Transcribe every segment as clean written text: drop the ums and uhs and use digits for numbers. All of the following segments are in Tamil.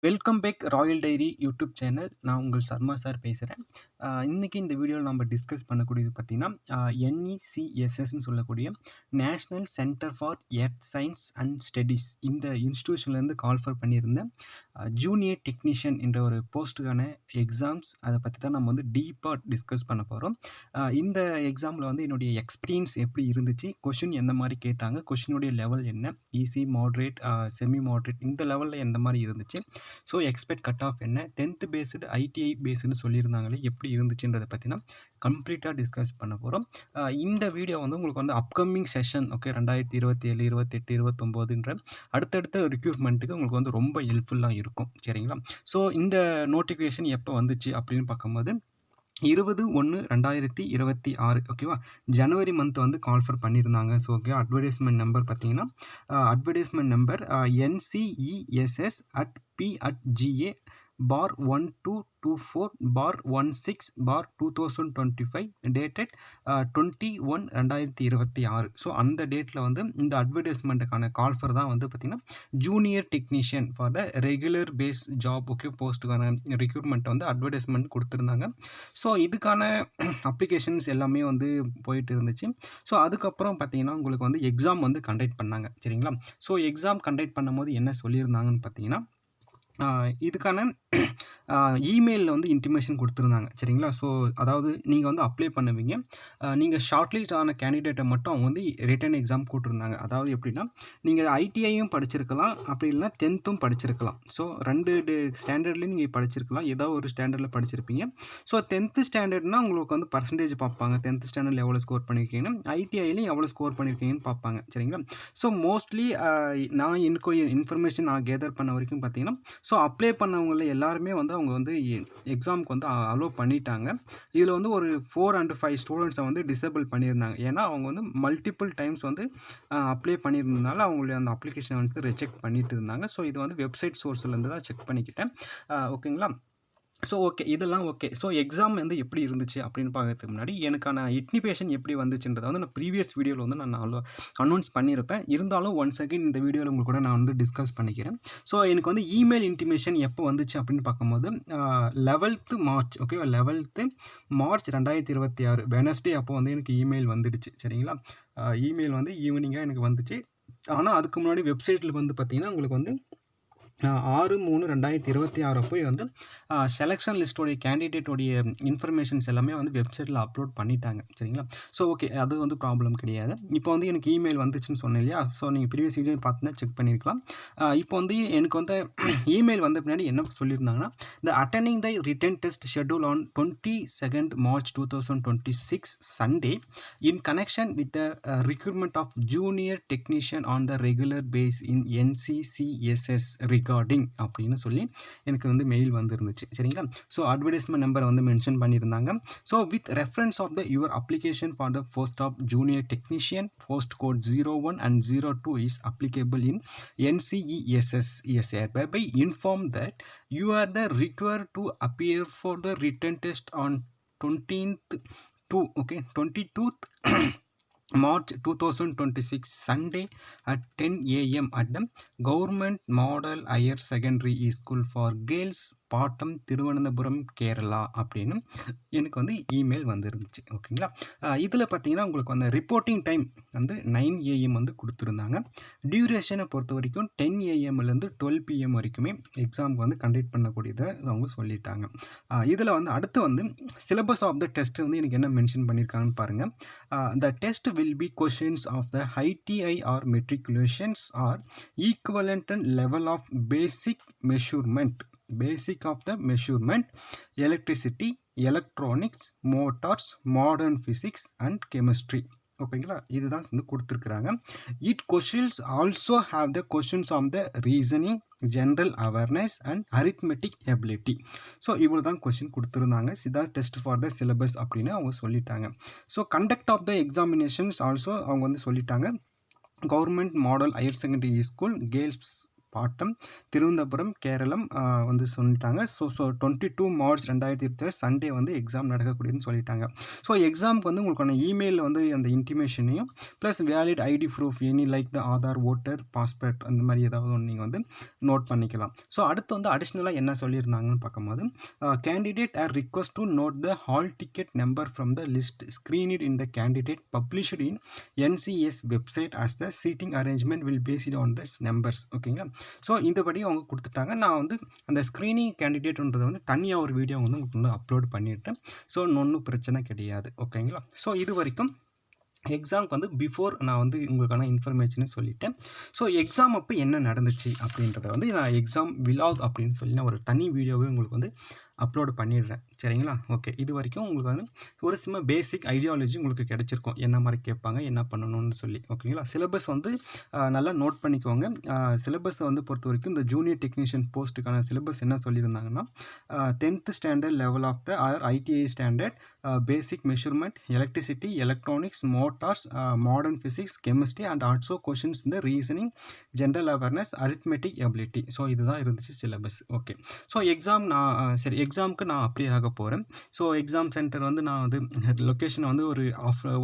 Welcome back Royal Diary YouTube channel. நான் உங்கள் சர்மா சார் பேசுகிறேன். இன்றைக்கி இந்த வீடியோவில் நம்ம டிஸ்கஸ் பண்ணக்கூடியது பார்த்திங்கன்னா NECSSன்னு சொல்லக்கூடிய national centre for earth science and studies இந்த இன்ஸ்டியூஷன்லேருந்து கால்ஃபர் பண்ணியிருந்தேன் ஜூனியர் டெக்னீஷியன் என்ற ஒரு போஸ்ட்டுக்கான எக்ஸாம்ஸ். அதை பற்றி தான் நம்ம வந்து டீப்பாக டிஸ்கஸ் பண்ண போகிறோம். இந்த எக்ஸாமில் வந்து என்னுடைய எக்ஸ்பீரியன்ஸ் எப்படி இருந்துச்சு, கொஷின் எந்த மாதிரி கேட்டாங்க, கொஷினுடைய லெவல் என்ன, ஈஸி, மாட்ரேட், செமி மாட்ரேட், இந்த லெவலில் எந்த மாதிரி இருந்துச்சு, ஸோ எக்ஸ்பெக்ட் கட் ஆஃப் என்ன, 10th பேஸ்டு ஐடிஐ பேஸ்டுன்னு சொல்லியிருந்தாங்களே எப்படி இருந்துச்சுன்றதை பற்றினா கம்ப்ளீட்டாக டிஸ்கஸ் பண்ண போகிறோம். இந்த வீடியோ வந்து உங்களுக்கு வந்து அப்கமிங் செஷன், ஓகே, 2027, 28, 29ன்ற அடுத்தடுத்த ரிக்ரூட்மெண்ட்டுக்கு உங்களுக்கு வந்து ரொம்ப ஹெல்ப்ஃபுல்லாக இருக்கும். சரிங்களா? ஸோ இந்த நோட்டிஃபிகேஷன் எப்போ வந்துச்சு அப்படின்னு பார்க்கும்போது 20/1/2026, ஓகேவா, ஜனவரி மந்த் வந்து கால்ஃபர் பண்ணியிருந்தாங்க. ஸோ ஓகே, அட்வர்டைஸ்மெண்ட் நம்பர் பார்த்தீங்கன்னா advertisement number NCESS@P@GA/1224/16/2025 dated 21/2026. So அந்த டேட்டில் வந்து இந்த அட்வர்டைஸ்மெண்ட்டுக்கான கால்ஃபர் தான் வந்து பார்த்திங்கன்னா junior technician for the regular base job, okay, போஸ்ட்டுக்கான ரெக்ரூட்மெண்ட் வந்து அட்வர்டைஸ்மெண்ட் கொடுத்துருந்தாங்க. ஸோ இதுக்கான அப்ளிகேஷன்ஸ் எல்லாமே வந்து போயிட்டு இருந்துச்சு. ஸோ அதுக்கப்புறம் பார்த்தீங்கன்னா உங்களுக்கு வந்து எக்ஸாம் வந்து கண்டக்ட் பண்ணாங்க. சரிங்களா? ஸோ எக்ஸாம் கண்டக்ட் பண்ணும்போது என்ன சொல்லியிருந்தாங்கன்னு பார்த்தீங்கன்னா இதுக்கான இமெயிலில் வந்து இன்டிமேஷன் கொடுத்துருந்தாங்க. சரிங்களா? ஸோ அதாவது நீங்கள் வந்து அப்ளை பண்ணுவீங்க, நீங்கள் ஷார்ட் லிஸ்ட் ஆன கேண்டிடேட்டை மட்டும் அவங்க வந்து ரிட்டன் எக்ஸாம் கூட்டிருந்தாங்க. அதாவது எப்படின்னா, நீங்கள் ஐடிஐயும் படிச்சிருக்கலாம், அப்படி இல்லைனா 10th படிச்சிருக்கலாம். ஸோ 2 ஸ்டாண்டர்ட்லேயும் நீங்கள் படிச்சிருக்கலாம், ஏதோ ஒரு ஸ்டாண்டர்டில் படிச்சிருப்பீங்க. ஸோ 10th ஸ்டாண்டர்ட்னா உங்களுக்கு வந்து பர்சன்டேஜ் பார்ப்பாங்க, 10th ஸ்டாண்டர்டில் எவ்வளோ ஸ்கோர் பண்ணியிருக்கீங்கன்னா, ஐடிஐலையும் எவ்வளோ ஸ்கோர் பண்ணியிருக்கீங்கன்னு பார்ப்பாங்க. சரிங்களா? ஸோ மோஸ்ட்லி நான் எனக்கு இன்ஃபர்மேஷன் நான் கேதர் பண்ண வரைக்கும் பார்த்தீங்கன்னா, ஸோ அப்ளை பண்ணவங்கள எல்லாருமே வந்து அவங்க வந்து எக்ஸாமுக்கு வந்து அலோவ் பண்ணிட்டாங்க. இதில் வந்து ஒரு 4 and 5 ஸ்டூடெண்ட்ஸை வந்து டிசேபிள் பண்ணியிருந்தாங்க. ஏன்னா அவங்க வந்து மல்டிபிள் டைம்ஸ் வந்து அப்ளை பண்ணியிருந்ததுனால அவங்களுடைய அந்த அப்ளிகேஷனை வந்து ரிஜெக்ட் பண்ணிட்டு இருந்தாங்க. ஸோ இது வந்து வெப்சைட் சோர்ஸ்லேருந்து தான் செக் பண்ணிக்கிட்டேன். ஓகேங்களா? ஸோ ஓகே, இதெல்லாம் ஓகே. ஸோ எக்ஸாம் வந்து எப்படி இருந்துச்சு அப்படின்னு பார்க்கறதுக்கு முன்னாடி எனக்கான இன்டிமேஷன் எப்படி வந்துச்சுன்றதை வந்து நான் ப்ரீவியஸ் வீடியோவில் வந்து நான் அனௌன்ஸ் பண்ணியிருப்பேன். இருந்தாலும் ஒன்ஸ் அகைன் இந்த வீடியோவில் உங்களுக்கு கூட நான் வந்து டிஸ்கஸ் பண்ணிக்கிறேன். ஸோ எனக்கு வந்து இமெயில் இன்டிமேஷன் எப்போ வந்துச்சு அப்படின்னு பார்க்கும்போது 11th March, okay, 11th March 2026 Wednesday அப்போ வந்து எனக்கு இமெயில் வந்துடுச்சு. சரிங்களா? இமெயில் வந்து ஈவினிங்காக எனக்கு வந்துச்சு. ஆனால் அதுக்கு முன்னாடி வெப்சைட்டில் வந்து பார்த்திங்கன்னா உங்களுக்கு வந்து 6/3/2026 போய் வந்து செலெக்ஷன் லிஸ்ட்டோடைய கேண்டிடேட்டோடைய இன்ஃபர்மேஷன்ஸ் எல்லாமே வந்து வெப்சைட்டில் அப்லோட் பண்ணிட்டாங்க. சரிங்களா? ஸோ ஓகே, அது வந்து ப்ராப்ளம் கிடையாது. இப்போ வந்து எனக்கு இமெயில் வந்துச்சுன்னு சொன்னேன் இல்லையா? ஸோ நீங்கள் ப்ரீவியஸ் வீடியோ பார்த்துனா செக் பண்ணியிருக்கலாம். இப்போ வந்து எனக்கு வந்து இமெயில் வந்த பின்னாடி என்ன சொல்லியிருந்தாங்கன்னா, the attending the written test schedule on 22nd March 2026 Sunday in connection with the recruitment of junior technician on the regular base in NCCSS regarding அப்படின்னு சொல்லி எனக்கு வந்து மெயில் வந்துருந்துச்சு. சரிங்களா? ஸோ அட்வர்டைஸ்மெண்ட் நம்பரை வந்து மென்ஷன் பண்ணியிருந்தாங்க. So with reference of the your application for the post of junior technician, post code 01 and 02 is applicable in NCESS. Yes, hereby inform that you are the required to appear for the written test on 22th March 2026 Sunday at 10 a.m. at the Government Model Higher Secondary School for Girls, bottom, Thiruvananthapuram, Kerala அப்படின்னு எனக்கு வந்து இமெயில் வந்துருந்துச்சு. ஓகேங்களா? இதில் பார்த்தீங்கன்னா உங்களுக்கு வந்து ரிப்போர்ட்டிங் டைம் வந்து 9 AM வந்து கொடுத்துருந்தாங்க. டியூரேஷனை பொறுத்த வரைக்கும் 10 AM-லேருந்து 12 PM வரைக்குமே எக்ஸாமுக்கு வந்து கண்டக்ட் பண்ணக்கூடியதை அவங்க சொல்லிட்டாங்க. இதில் வந்து அடுத்து வந்து சிலபஸ் ஆஃப் த டெஸ்ட் வந்து எனக்கு என்ன மென்ஷன் பண்ணியிருக்காங்கன்னு பாருங்கள். The test will be questions of the ITI or matriculations or equivalent level of basic of the measurement, electricity, electronics, motors, modern physics and chemistry. ஓகேங்களா? இதுதான் வந்து கொடுத்துருக்குறாங்க. It questions also have the questions on the reasoning, general awareness and arithmetic ability. So இவ்வளோ தான் கொஷின் கொடுத்துருந்தாங்க. இதான் டெஸ்ட் ஃபார் த சிலபஸ் அப்படின்னு அவங்க சொல்லிட்டாங்க. So conduct of the examinations also அவங்க வந்து சொல்லிட்டாங்க. Government model higher secondary school, girls Pattom, Thiruvananthapuram, Keralam வந்து சொல்லிட்டாங்க. ஸோ 22 மார்ச் 2020 சண்டே வந்து எக்ஸாம் நடக்கக்கூடியதுன்னு சொல்லிட்டாங்க. ஸோ எக்ஸாமுக்கு வந்து உங்களுக்கான இமெயிலில் வந்து அந்த இன்டிமேஷனையும் plus valid ID proof any like the Aadhaar, voter, passport அந்த மாதிரி ஏதாவது ஒன்று நீங்கள் வந்து நோட் பண்ணிக்கலாம். ஸோ அடுத்து வந்து அடிஷ்னலாக என்ன சொல்லியிருந்தாங்கன்னு பார்க்கும்போது candidate are request to note the hall ticket number from the list screened in the candidate published in NCS website as the seating arrangement will based on this numbers. ஓகேங்களா. ஸோ இந்தபடி அவங்க கொடுத்துட்டாங்க. நான் வந்து அந்த ஸ்க்ரீனிங் கேண்டிடேட்ன்றதை வந்து தனியாக ஒரு வீடியோ வந்து உங்களுக்கு வந்து அப்லோட் பண்ணிட்டேன். ஸோ ஒன்றும் பிரச்சனை கிடையாது. ஓகேங்களா. ஸோ இது வரைக்கும் எக்ஸாமுக்கு வந்து பிஃபோர் நான் வந்து உங்களுக்கான இன்ஃபர்மேஷனை சொல்லிட்டேன். ஸோ எக்ஸாம் அப்போ என்ன நடந்துச்சு அப்படின்றத வந்து நான் எக்ஸாம் விலாக் அப்படின்னு சொல்லி நான் ஒரு தனி வீடியோவே உங்களுக்கு வந்து அப்லோட் பண்ணிடுறேன். சரிங்களா. ஓகே. இது வரைக்கும் உங்களுக்கு வந்து ஒரு சின்ன பேசிக் ஐடியாலஜி உங்களுக்கு கிடச்சிருக்கும். என்ன மாதிரி கேட்பாங்க, என்ன பண்ணணும்னு சொல்லி. ஓகேங்களா. சிலபஸ் வந்து நல்லா நோட் பண்ணிக்கோங்க. சிலபஸை வந்து பொறுத்த வரைக்கும் இந்த ஜூனியர் டெக்னீஷியன் போஸ்ட்டுக்கான சிலபஸ் என்ன சொல்லியிருந்தாங்கன்னா 10th standard level of the ITI standard basic measurement, electricity, electronics, motors, modern physics, chemistry and also questions இந்த reasoning, general awareness, arithmetic ability. So இதுதான் இருந்துச்சு சிலபஸ். ஓகே. ஸோ எக்ஸாம் நான் எக்ஸாமுக்கு நான் அப்ளை ஆக போகிறேன். ஸோ எக்ஸாம் சென்டர் வந்து நான் வந்து லொக்கேஷனை வந்து ஒரு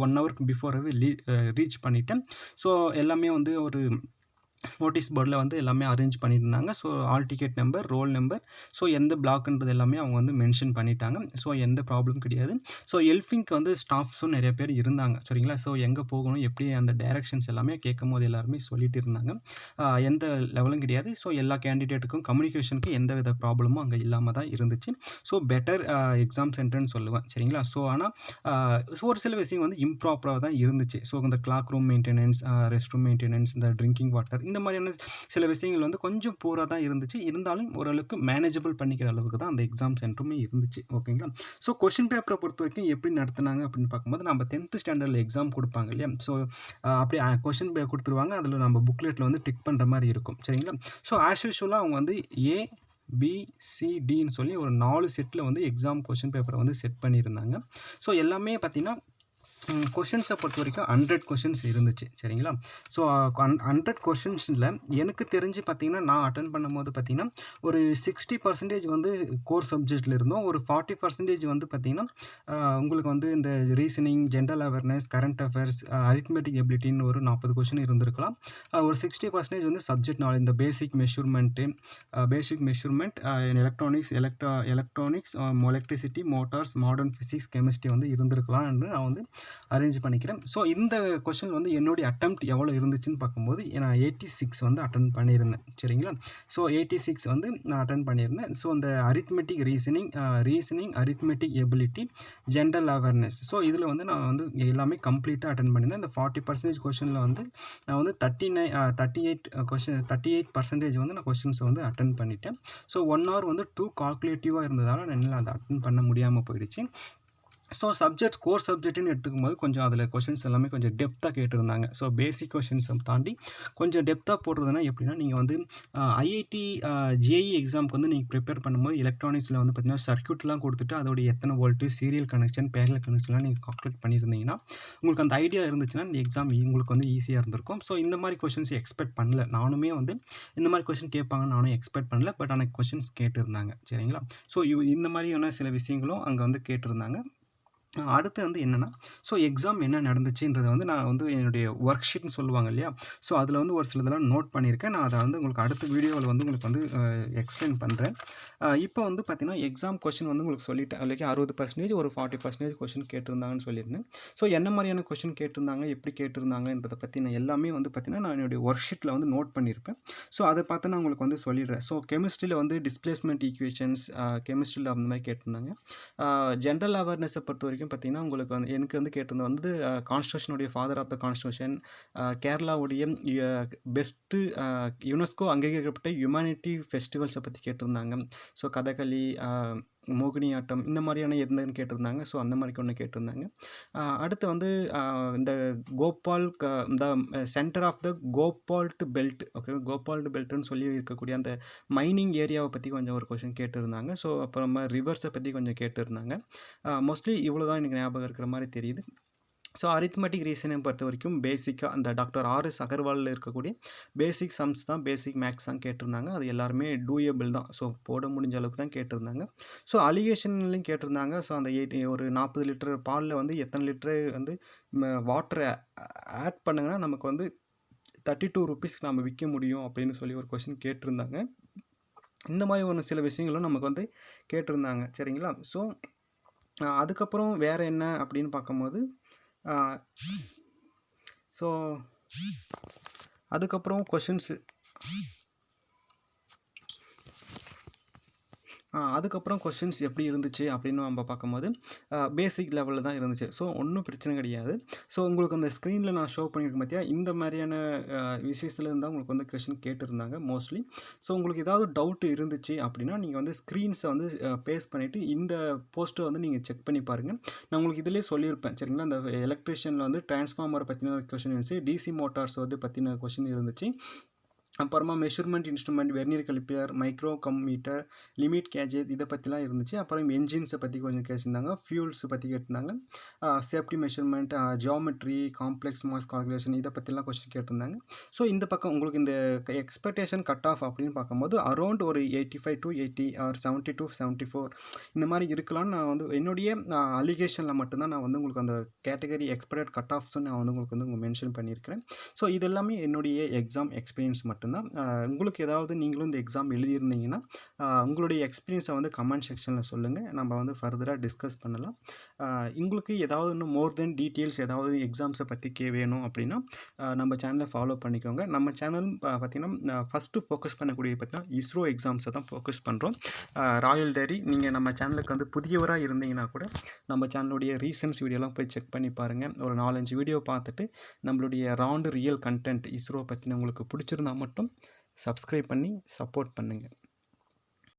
1 ஹவருக்கு பிஃபோராகவே ரீச் பண்ணிட்டேன். ஸோ எல்லாமே வந்து ஒரு நோட்டீஸ் போர்டில் வந்து எல்லாமே அரேஞ்ச் பண்ணியிருந்தாங்க. So all ticket number, roll number, so எந்த பிளாக்ன்றது எல்லாமே அவங்க வந்து மென்ஷன் பண்ணிட்டாங்க. ஸோ எந்த ப்ராப்ளம் கிடையாது. ஸோ ஹெல்பிங்க்கு வந்து ஸ்டாஃப்ஸும் நிறைய பேர் இருந்தாங்க. சரிங்களா. ஸோ எங்கே போகணும், எப்படி அந்த டைரக்ஷன்ஸ் எல்லாமே கேட்கும் போது எல்லாருமே சொல்லிட்டு இருந்தாங்க. எந்த லெவலும் கிடையாது. ஸோ எல்லா கேண்டிடேட்டுக்கும் கம்யூனிகேஷனுக்கு எந்த வித ப்ராப்ளமும் அங்கே இல்லாமல் தான் இருந்துச்சு. ஸோ பெட்டர் எக்ஸாம் சென்டர்னு சொல்லுவேன். சரிங்களா. ஸோ ஆனால் ஒரு சில விஷயம் வந்து இம்ப்ராப்பராக தான் இருந்துச்சு. ஸோ இந்த clock room maintenance, rest room maintenance, இந்த ட்ரிங்கிங் வாட்டர், இந்த மாதிரியான சில விஷயங்கள் வந்து கொஞ்சம் பூராக தான் இருந்துச்சு. இருந்தாலும் ஓரளவுக்கு மேனேஜபிள் பண்ணிக்கிற அளவுக்கு தான் அந்த எக்ஸாம் சென்டருமே இருந்துச்சு. ஓகேங்களா. ஸோ கொஷின் பேப்பரை பொறுத்த வரைக்கும் எப்படி நடத்துனாங்க அப்படின்னு பார்க்கும்போது நம்ம 10th ஸ்டாண்டர்டில் எக்ஸாம் கொடுப்பாங்க இல்லையா. ஸோ அப்படி கொஷின் பேப்பர் கொடுத்துருவாங்க. அதில் நம்ம புக்லெட்டில் வந்து டிக் பண்ணுற மாதிரி இருக்கும். சரிங்களா. ஸோ ஆஸ் யூஷுவலாக அவங்க வந்து ABCDன்னு சொல்லி ஒரு 4 செட்டில் வந்து எக்ஸாம் கொஷின் பேப்பரை வந்து செட் பண்ணியிருந்தாங்க. ஸோ எல்லாமே பார்த்திங்கன்னா கொஷின்ஸை பொறுத்த வரைக்கும் 100 கொஷின்ஸ் இருந்துச்சு. சரிங்களா. ஸோ 100 கொஷின்ஸில் எனக்கு தெரிஞ்சு பார்த்திங்கன்னா நான் அட்டன் பண்ணும்போது பார்த்திங்கன்னா ஒரு 60% வந்து கோர் சப்ஜெக்டில் இருந்தோம். ஒரு 40% வந்து பார்த்திங்கன்னா உங்களுக்கு வந்து இந்த reasoning, general awareness, current affairs, arithmetic எபிலிட்டின்னு ஒரு 40 கொஷின் இருந்திருக்கலாம். ஒரு 60% வந்து சப்ஜெக்ட் நாலேஜ், இந்த basic measurement, electronics, electricity, motors, modern physics, chemistry வந்து இருந்திருக்கலாம் என்று நான் வந்து அரேஞ்ச் பண்ணிக்கிறேன். ஸோ இந்த கொஷின் வந்து என்னுடைய அட்டெம்ப்ட் எவ்வளோ இருந்துச்சுன்னு பார்க்கும்போது நான் 86 வந்து அட்டன் பண்ணியிருந்தேன். சரிங்களா. ஸோ 86 வந்து நான் அட்டன் பண்ணியிருந்தேன். ஸோ இந்த arithmetic reasoning, arithmetic ability, general awareness, so இதில் வந்து நான் வந்து எல்லாமே கம்ப்ளீட்டாக அட்டன் பண்ணியிருந்தேன். இந்த 40% கொஷினில் வந்து நான் வந்து 38% வந்து நான் கொஷின்ஸை வந்து அட்டன் பண்ணிட்டேன். ஸோ 1 hour வந்து 2 கால்குலேட்டிவாக இருந்ததால் என்னால் அதை அட்டன் பண்ண முடியாமல் போயிடுச்சு. ஸோ கோர் சப்ஜெக்ட்னு எடுத்துக்கும்போது கொஞ்சம் அதில் கொஷின்ஸ் எல்லாமே கொஞ்சம் டெப்த்தாக கேட்டிருந்தாங்க. ஸோ பேசிக் கொஷின்ஸை தாண்டி கொஞ்சம் டெப்த்தாக போடுறதுனா எப்படின்னா நீங்கள் வந்து IIT JEE எக்ஸாமுக்கு வந்து நீங்கள் ப்ரிப்பேர் பண்ணும்போது எலக்ட்ரானிக்ஸில் வந்து பார்த்தீங்கன்னா சர்க்யூட்லாம் கொடுத்துட்டு அதோடைய எத்தனை வோல்ட்டு, சீரியல் கனெக்ஷன், பேரலல் கனெக்ஷன்லாம் நீங்கள் கால்குலேட் பண்ணியிருந்தீங்கன்னா உங்களுக்கு அந்த ஐடியா இருந்துச்சுன்னா இந்த எக்ஸாம் உங்களுக்கு வந்து ஈஸியாக இருந்திருக்கும். ஸோ இந்த மாதிரி கொஷின்ஸ் எக்ஸ்பெக்ட் பண்ணல. நானுமே வந்து இந்த மாதிரி கொஷின் கேட்பாங்க நானும் எக்ஸ்பெக்ட் பண்ணல. பட் ஆனால் கொஷின்ஸ் கேட்டிருந்தாங்க. சரிங்களா. ஸோ இந்த மாதிரியான சில விஷயங்களும் அங்கே வந்து கேட்டிருந்தாங்க. அடுத்து வந்து என்னென்னா ஸோ எக்ஸாம் என்ன நடந்துச்சுன்றதை வந்து நான் வந்து என்னுடைய ஒர்க் ஷீட்னு சொல்லுவாங்க இல்லையா. ஸோ அதில் வந்து ஒரு சிலதெல்லாம் நோட் பண்ணியிருக்கேன். நான் அதை வந்து உங்களுக்கு அடுத்த வீடியோவில் வந்து உங்களுக்கு வந்து எக்ஸ்பிளைன் பண்ணுறேன். இப்போ வந்து பார்த்திங்கன்னா எக்ஸாம் கொஷின் வந்து உங்களுக்கு சொல்லிட்டேன். அதுக்கு 60% ஒரு 40% கொஷின் கேட்டிருந்தாங்கன்னு சொல்லியிருந்தேன். ஸோ என்ன மாதிரியான கொஷின் கேட்டிருந்தாங்க, எப்படி கேட்டிருந்தாங்கன்றதை பற்றி நான் எல்லாமே வந்து பார்த்திங்கன்னா நான் என்னுடைய ஒர்க் ஷீட்டில் வந்து நோட் பண்ணியிருப்பேன். ஸோ அதை பார்த்து நான் உங்களுக்கு வந்து சொல்லிடுறேன். ஸோ கெமிஸ்ட்ரியில் வந்து டிஸ்பிளேஸ்மெண்ட் ஈக்குவேஷன்ஸ், கெமிஸ்ட்ரியில் அந்த மாதிரி கேட்டிருந்தாங்க. ஜென்ரல் அவேர்னஸை பொறுத்த வரைக்கும் பார்த்திங்கன்னா உங்களுக்கு வந்து எனக்கு வந்து கேட்டிருந்தது வந்து கான்ஸ்டியூஷனுடைய ஃபாதர் ஆஃப் த கான்ஸ்டியூஷன், கேரளாவுடைய பெஸ்ட்டு யுனெஸ்கோ அங்கீகரிக்கப்பட்ட ஹியூமனிட்டி ஃபெஸ்டிவல்ஸை பற்றி கேட்டிருந்தாங்க. ஸோ கதகளி, மோகினியாட்டம் இந்த மாதிரியான எதுன்னு கேட்டிருந்தாங்க. ஸோ அந்த மாதிரி ஒன்று கேட்டிருந்தாங்க. அடுத்து வந்து இந்த இந்த centre of the cobalt belt, okay, cobalt பெல்ட்டுன்னு சொல்லி இருக்கக்கூடிய அந்த மைனிங் ஏரியாவை பற்றி கொஞ்சம் ஒரு கொஷின் கேட்டிருந்தாங்க. ஸோ அப்புறமா ரிவர்ஸை பற்றி கொஞ்சம் கேட்டிருந்தாங்க. மோஸ்ட்லி இவ்வளோ தான் எனக்கு ஞாபகம் இருக்கிற மாதிரி தெரியுது. ஸோ அரித்மெட்டிக் ரீசனிங் பொறுத்த வரைக்கும் பேசிக்காக அந்த டாக்டர் ஆர்எஸ் அகர்வாலில் இருக்கக்கூடிய பேசிக் சம்ஸ் தான், பேசிக் மேக்ஸ் தான் கேட்டிருந்தாங்க. அது எல்லாருமே டூயபிள் தான். ஸோ போட முடிஞ்ச அளவுக்கு தான் கேட்டிருந்தாங்க. ஸோ அலிகேஷன்லையும் கேட்டிருந்தாங்க. ஸோ அந்த ஒரு 40 லிட்டர் பாலில் வந்து எத்தனை லிட்டரு வந்து வாட்டரை ஆட் பண்ணுங்கன்னா நமக்கு வந்து 32 ருபீஸ்க்கு நம்ம விற்க முடியும் அப்படின்னு சொல்லி ஒரு கொஸ்டின் கேட்டிருந்தாங்க. இந்த மாதிரி ஒரு சில விஷயங்களும் நமக்கு வந்து கேட்டிருந்தாங்க. சரிங்களா? ஸோ அதுக்கப்புறம் வேறு என்ன அப்படின்னு பார்க்கும்போது ஸோ அதுக்கப்புறம் கொஷின்ஸு அதுக்கப்புறம் கொஷின்ஸ் எப்படி இருந்துச்சு அப்படின்னு நம்ம பார்க்கும்போது பேசிக் லெவலில் தான் இருந்துச்சு. ஸோ ஒன்றும் பிரச்சனை கிடையாது. ஸோ உங்களுக்கு அந்த ஸ்க்ரீனில் நான் ஷோ பண்ணியிருக்கேன் பார்த்தியா, இந்த மாதிரியான விஷயத்தில் இருந்தால் உங்களுக்கு வந்து கொஷின் கேட்டிருந்தாங்க மோஸ்ட்லி. ஸோ உங்களுக்கு ஏதாவது டவுட் இருந்துச்சு அப்படின்னா நீங்கள் வந்து ஸ்க்ரீன்ஸை வந்து பேஸ்ட் பண்ணிவிட்டு இந்த போஸ்ட்டை வந்து நீங்கள் செக் பண்ணி பாருங்கள். நான் உங்களுக்கு இதிலே சொல்லியிருப்பேன். சரிங்களா? அந்த எலக்ட்ரிஷியனில் வந்து டிரான்ஸ்ஃபார்மரை பற்றின கொஷின் இருந்துச்சு, டிசி மோட்டார்ஸ் வந்து பற்றின கொஷின் இருந்துச்சு. அப்புறமா measurement instrument, vernier caliper, micrometer, limit gauge இதை பற்றிலாம் இருந்துச்சு. அப்புறம் என்ஜின்ஸை பற்றி கொஞ்சம் கேட்டிருந்தாங்க, ஃபியூல்ஸை பற்றி கேட்டிருந்தாங்க, safety measurement, geometry, complex mass calculation இதை பற்றிலாம் கொஸ்டின் கேட்டிருந்தாங்க. ஸோ இந்த பக்கம் உங்களுக்கு இந்த எக்ஸ்பெக்டேஷன் கட் ஆஃப் அப்படின்னு பார்க்கும்போது அரௌண்ட் ஒரு 85 to 80 ஆர் 70 to 74 இந்த மாதிரி இருக்கலாம்னு நான் வந்து என்னுடைய அலிகேஷனில் மட்டும்தான் நான் வந்து உங்களுக்கு அந்த கேட்டகரி எக்ஸ்பெக்டட் கட் ஆஃப்ஸ் நான் வந்து உங்களுக்கு வந்து மென்ஷன் பண்ணியிருக்கிறேன். ஸோ இது எல்லாமே என்னுடைய எக்ஸாம் எக்ஸ்பீரியன்ஸ் மட்டும்தான். உங்களுக்கு ஏதாவது நீங்களும் இந்த எக்ஸாம் எழுதியிருந்தீங்கன்னா உங்களுடைய எக்ஸ்பீரியன்ஸை வந்து கமெண்ட் செக்ஷனில் சொல்லுங்கள். நம்ம வந்து ஃபர்தராக டிஸ்கஸ் பண்ணலாம். உங்களுக்கு ஏதாவது இன்னும் மோர் தென் டீட்டெயில்ஸ் ஏதாவது எக்ஸாம்ஸை பற்றி வேணும் அப்படின்னா நம்ம சேனலை ஃபாலோ பண்ணிக்கோங்க. நம்ம சேனல் பார்த்திங்கன்னா ஃபஸ்ட்டு ஃபோக்கஸ் பண்ணக்கூடியது பார்த்திங்கன்னா இஸ்ரோ எக்ஸாம்ஸை தான் ஃபோக்கஸ் பண்ணுறோம். ராயல் டைரி நீங்கள் நம்ம சேனலுக்கு வந்து புதியவராக இருந்தீங்கன்னா கூட நம்ம சேனலுடைய ரீசன்ஸ் வீடியோலாம் போய் செக் பண்ணி பாருங்கள். ஒரு 4-5 வீடியோ பார்த்துட்டு நம்மளுடைய ரவுண்டு ரியல் கண்டென்ட் இஸ்ரோ பற்றின உங்களுக்கு பிடிச்சிருந்தா மட்டும் சப்ஸ்கிரைப் பண்ணி சப்போர்ட் பண்ணுங்கள்.